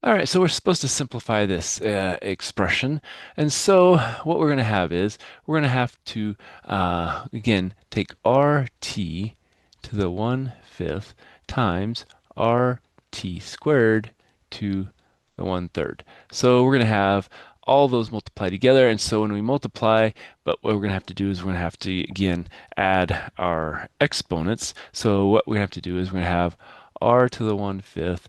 All right, so we're supposed to simplify this expression. And so what we're going to have is we're going to have to, again, take RT to the 1/5 times RT squared to the 1/3. So we're going to have all those multiply together. And so when we multiply, but what we're going to have to do is we're going to have to, again, add our exponents. So what we have to do is we're going to have R to the 1/5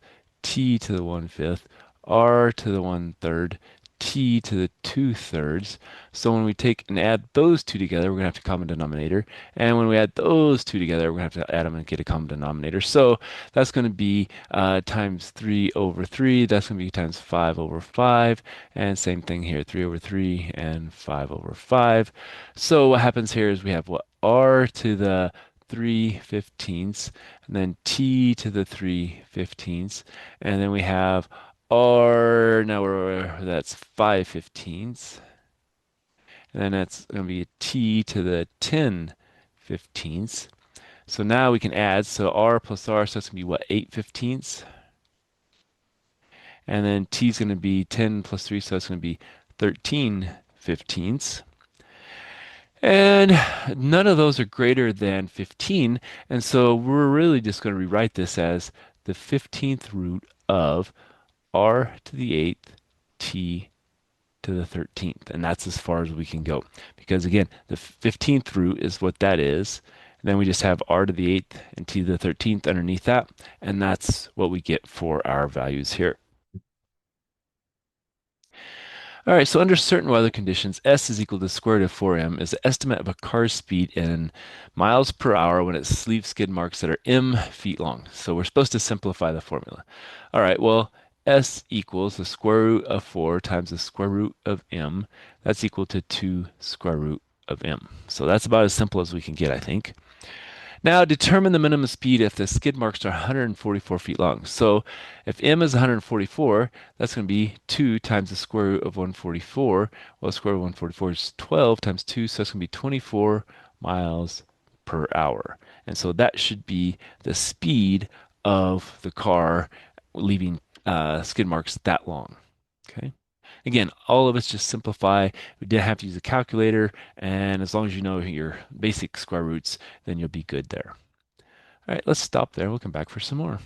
t to the 1/5, r to the 1/3, t to the 2/3. So when we take and add those two together, we're going to have to common denominator. And when we add those two together, we're going to have to add them and get a common denominator. So that's going to be times 3 over 3. That's going to be times 5 over 5. And same thing here, 3 over 3 and 5 over 5. So what happens here is we have what r to the 3/15, and then t to the 3/15, and then we have r, now that's 5/15, and then that's going to be t to the 10/15. So now we can add, so r plus r, so that's going to be what, 8/15, and then t is going to be 10 plus 3, so it's going to be 13/15. And none of those are greater than 15. And so we're really just going to rewrite this as the 15th root of r to the 8th t to the 13th. And that's as far as we can go. Because again, the 15th root is what that is. And then we just have r to the 8th and t to the 13th underneath that. And that's what we get for our values here. All right, so under certain weather conditions, S is equal to the square root of 4m is the estimate of a car's speed in miles per hour when it leaves skid marks that are m feet long. So we're supposed to simplify the formula. All right, well, S equals the square root of 4 times the square root of m. That's equal to 2 square root of m. So that's about as simple as we can get, I think. Now determine the minimum speed if the skid marks are 144 feet long. So if m is 144, that's going to be 2 times the square root of 144. Well, the square root of 144 is 12 times 2, so that's going to be 24 miles per hour. And so that should be the speed of the car leaving skid marks that long. Okay. Again, all of us just simplify. We didn't have to use a calculator, and as long as you know your basic square roots, then you'll be good there. All right, let's stop there. We'll come back for some more.